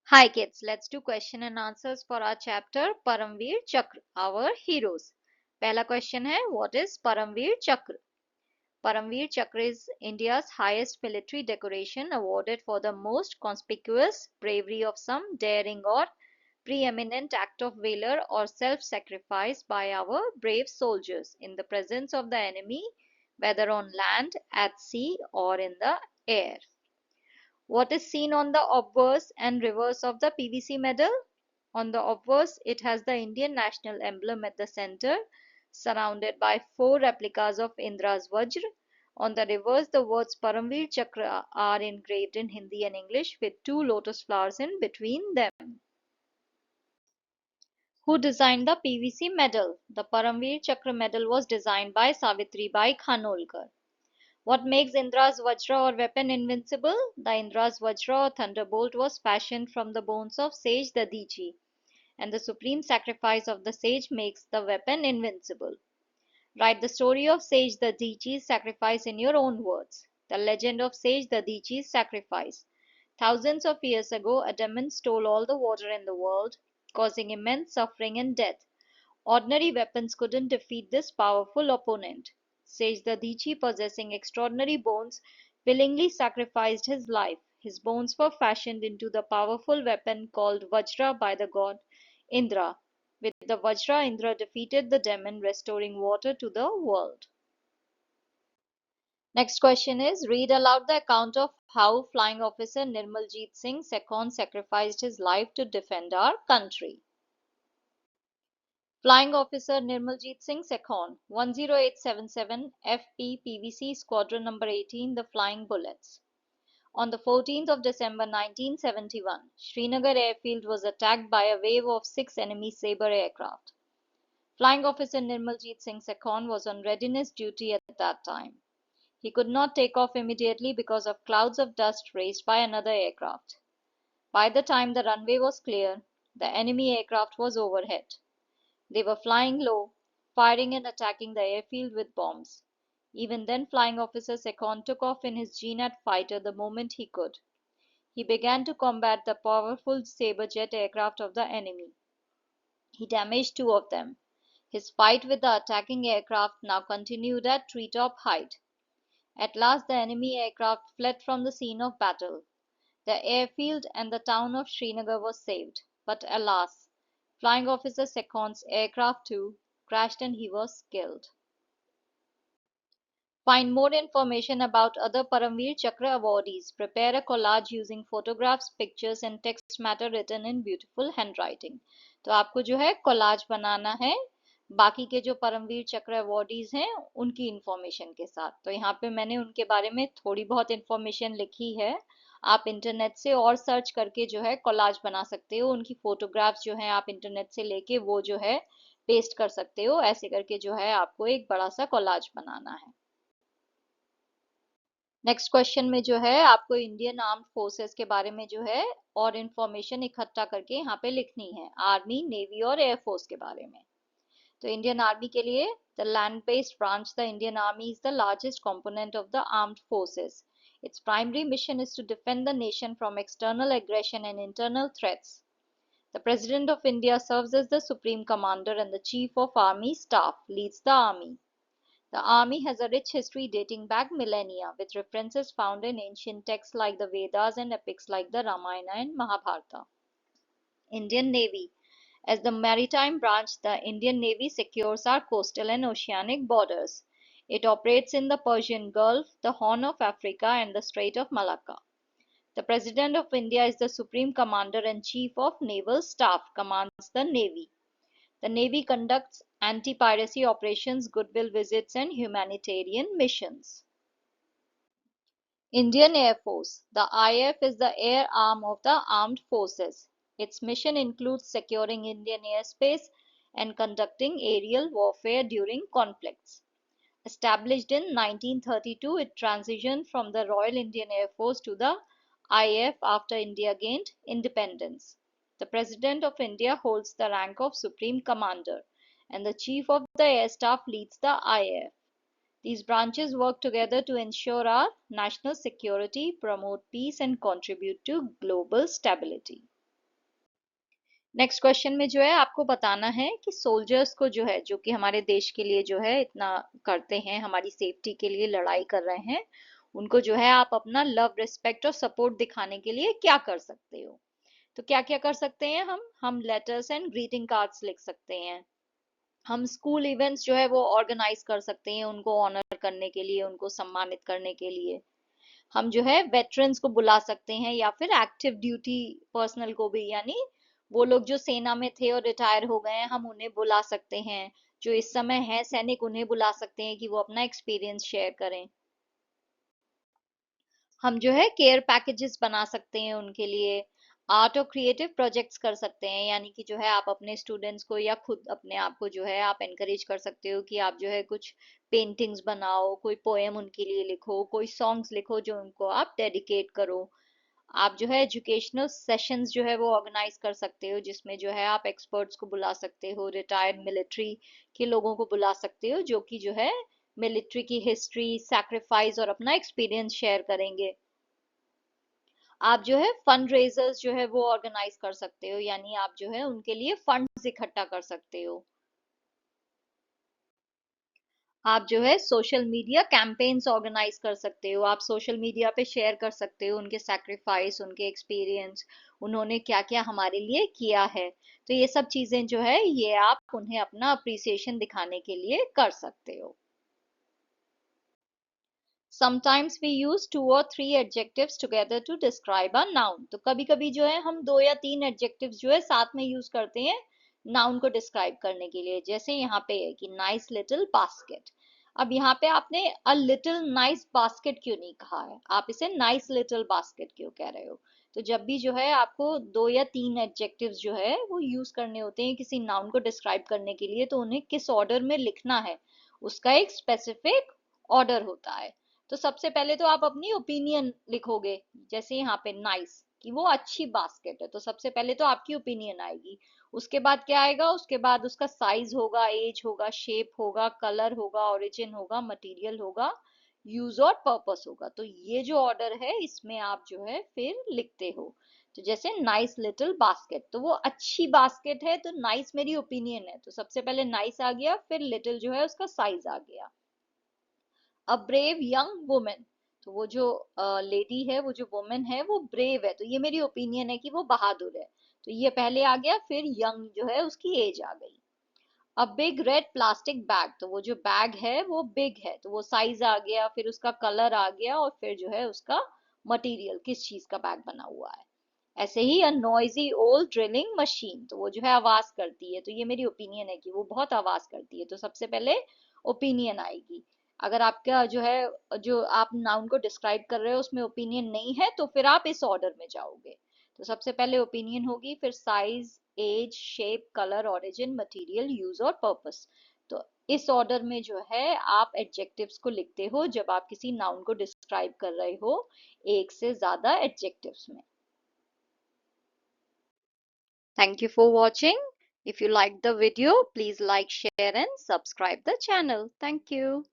Hi kids, let's do question and answers for our chapter Paramveer Chakra, our heroes. पहला question है what is Paramveer Chakra? Paramveer Chakra is India's highest military decoration awarded for the most conspicuous bravery of some daring or preeminent act of valor or self-sacrifice by our brave soldiers in the presence of the enemy, whether on land, at sea or in the air. What is seen on the obverse and reverse of the PVC medal? On the obverse, it has the Indian national emblem at the center, surrounded by four replicas of Indra's Vajra. On the reverse, the words Paramveer Chakra are engraved in Hindi and English with two lotus flowers in between them. Who designed the PVC medal? The Paramveer Chakra medal was designed by Savitribai Khanolkar. What makes Indra's Vajra or weapon invincible? The Indra's Vajra or thunderbolt was fashioned from the bones of sage Dadiji, and the supreme sacrifice of the sage makes the weapon invincible. Write the story of sage Dadiji's sacrifice in your own words. The legend of sage Dadiji's sacrifice. Thousands of years ago, a demon stole all the water in the world, causing immense suffering and death. Ordinary weapons couldn't defeat this powerful opponent. Sage Dadiji, possessing extraordinary bones, willingly sacrificed his life. His bones were fashioned into the powerful weapon called Vajra by the god Indra. With the Vajra, Indra defeated the demon, restoring water to the world. Next question is read aloud the account of how Flying Officer Nirmaljeet Singh Sekhon sacrificed his life to defend our country. Flying Officer Nirmaljeet Singh Sekhon, 10877 FP PVC Squadron Number 18, the Flying Bullets. On the 14th of December 1971, Srinagar airfield was attacked by a wave of 6 enemy Sabre aircraft. Flying Officer Nirmaljeet Singh Sekhon was on readiness duty at that time. He could not take off immediately because of clouds of dust raised by another aircraft. By the time the runway was clear, the enemy aircraft was overhead. They were flying low, firing and attacking the airfield with bombs. Even then, Flying Officer Sekhon took off in his GNAT fighter the moment he could. He began to combat the powerful Sabre jet aircraft of the enemy. He damaged two of them. His fight with the attacking aircraft now continued at treetop height. At last the enemy aircraft fled from the scene of battle. The airfield and the town of Srinagar was saved. But alas, Flying Officer Sekhon's aircraft too crashed and he was killed. Find more information about other Paramveer Chakra awardees. Prepare a collage using photographs, pictures and text matter written in beautiful handwriting. तो आपको जो है collage बनाना है बाकी के जो परमवीर चक्र awardees हैं उनकी इंफॉर्मेशन के साथ। तो यहाँ पे मैंने उनके बारे में थोड़ी बहुत इंफॉर्मेशन लिखी है। आप इंटरनेट से और सर्च करके जो है कोलाज बना सकते हो। उनकी फोटोग्राफ्स जो है आप इंटरनेट से लेके वो जो है पेस्ट कर सकते हो। ऐसे करके जो है आपको एक बड़ा सा कोलाज बनाना है। नेक्स्ट क्वेश्चन में जो है आपको इंडियन आर्म्ड फोर्सेस के बारे में जो है और इंफॉर्मेशन इकट्ठा करके यहाँ पे लिखनी है। आर्मी, नेवी और एयरफोर्स के बारे में। तो इंडियन आर्मी के लिए the land based branch the Indian army is the largest component of the armed forces. Its primary mission is to defend the nation from external aggression and internal threats. The President of India serves as the Supreme Commander and the Chief of Army Staff leads the army. The army has a rich history dating back millennia, with references found in ancient texts like the Vedas and epics like the Ramayana and Mahabharata. Indian Navy. As the maritime branch, the Indian Navy secures our coastal and oceanic borders. It operates in the Persian Gulf, the Horn of Africa, and the Strait of Malacca. The President of India is the Supreme Commander and Chief of Naval Staff, commands the Navy. The Navy conducts anti-piracy operations, goodwill visits, and humanitarian missions. Indian Air Force. The IAF is the air arm of the armed forces. Its mission includes securing Indian airspace and conducting aerial warfare during conflicts. Established in 1932, it transitioned from the Royal Indian Air Force to the IAF after India gained independence. The President of India holds the rank of Supreme Commander, and the Chief of the Air Staff leads the IAF. These branches work together to ensure our national security, promote peace, and contribute to global stability. Next question में जो है आपको बताना है कि soldiers को जो है, जो कि हमारे देश के लिए जो है इतना करते हैं, हमारी सेफ्टी के लिए लड़ाई कर रहे हैं, उनको जो है आप अपना लव, रिस्पेक्ट और सपोर्ट दिखाने के लिए क्या कर सकते हो। तो क्या क्या कर सकते हैं हम लेटर्स एंड ग्रीटिंग कार्ड्स लिख सकते हैं। हम स्कूल इवेंट्स जो है वो ऑर्गेनाइज कर सकते हैं उनको ऑनर करने के लिए, उनको सम्मानित करने के लिए। हम जो है वेटरन्स को बुला सकते हैं या फिर एक्टिव ड्यूटी पर्सनल को भी, यानी वो लोग जो सेना में थे और रिटायर हो गए हैं, हम उन्हें बुला सकते हैं। जो इस समय है सैनिक, उन्हें बुला सकते हैं कि वो अपना एक्सपीरियंस शेयर करें। हम जो है केयर पैकेजेस बना सकते हैं उनके लिए। आर्ट और क्रिएटिव प्रोजेक्ट्स कर सकते हैं, यानी कि जो है आप अपने स्टूडेंट्स को या खुद अपने आप को जो है आप एनकरेज कर सकते हो कि आप जो है कुछ पेंटिंग्स बनाओ, कोई पोएम उनके लिए लिखो, कोई सॉन्ग्स लिखो जो उनको आप डेडिकेट करो। आप जो है एजुकेशनल सेशंस जो है वो ऑर्गेनाइज कर सकते हो, जिसमें जो है आप एक्सपर्ट्स को बुला सकते हो, रिटायर्ड मिलिट्री के लोगों को बुला सकते हो, जो कि जो है मिलिट्री की हिस्ट्री, सैक्रिफाइस और अपना एक्सपीरियंस शेयर करेंगे। आप जो है फंड रेजर्स जो है वो ऑर्गेनाइज कर सकते हो, यानी आप जो है उनके लिए फंड्स इकट्ठा कर सकते हो। आप जो है सोशल मीडिया कैंपेन्स ऑर्गेनाइज कर सकते हो। आप सोशल मीडिया पे शेयर कर सकते हो उनके सैक्रिफाइस, उनके एक्सपीरियंस, उन्होंने क्या क्या हमारे लिए किया है। तो ये सब चीजें जो है ये आप उन्हें अपना अप्रिसिएशन दिखाने के लिए कर सकते हो। Sometimes we use 2 or 3 adjectives together to describe a noun. तो कभी कभी जो है हम 2 या 3 adjectives जो है साथ में यूज करते हैं नाउन को डिस्क्राइब करने के लिए। जैसे यहाँ पे है कि नाइस लिटिल बास्केट। अब यहाँ पे आपने अ लिटिल नाइस बास्केट क्यों नहीं कहा है, आप इसे नाइस लिटिल बास्केट क्यों कह रहे हो। तो जब भी जो है आपको 2 या 3 एडजेक्टिव्स जो है वो यूज करने होते हैं किसी नाउन को डिस्क्राइब करने के लिए, तो उन्हें किस ऑर्डर में लिखना है उसका एक स्पेसिफिक ऑर्डर होता है। तो सबसे पहले तो आप अपनी ओपिनियन लिखोगे। जैसे यहाँ पे नाइस कि वो अच्छी बास्केट है, तो सबसे पहले तो आपकी ओपिनियन आएगी। उसके बाद क्या आएगा, उसके बाद उसका साइज होगा, एज होगा, शेप होगा, कलर होगा, ओरिजिन होगा, मटेरियल होगा, यूज और पर्पस होगा। तो ये जो ऑर्डर है इसमें आप जो है फिर लिखते हो। तो जैसे नाइस लिटिल बास्केट, तो वो अच्छी बास्केट है, तो नाइस मेरी ओपिनियन है, तो सबसे पहले नाइस आ गया, फिर लिटिल जो है उसका साइज आ गया। अ ब्रेव यंग वुमेन, तो वो जो लेडी है, वो जो वुमेन है वो ब्रेव है, तो ये मेरी ओपिनियन है कि वो बहादुर है। तो ये पहले आ गया, फिर यंग जो है उसकी एज आ गई। A big red plastic bag, तो वो जो बैग है वो बिग है, तो वो साइज आ गया, फिर उसका कलर आ गया, और फिर जो है उसका मटेरियल, किस चीज का बैग बना हुआ है। ऐसे ही अ नॉइजी ओल्ड ड्रिलिंग मशीन, तो वो जो है आवाज करती है, तो ये मेरी ओपिनियन है कि वो बहुत आवाज करती है, तो सबसे पहले ओपिनियन आएगी। अगर आपका जो है जो आप नाउन को डिस्क्राइब कर रहे हो उसमें ओपिनियन नहीं है, तो फिर आप इस ऑर्डर में जाओगे। तो सबसे पहले ओपिनियन होगी, फिर size, age, shape, colour, origin, material, use और पर्पस। तो इस ऑर्डर में जो है आप एडजेक्टिव्स को लिखते हो जब आप किसी नाउन को डिस्क्राइब कर रहे हो एक से ज्यादा एडजेक्टिव्स में। Thank you for watching. If you liked the video, please like, share and subscribe the channel. Thank you.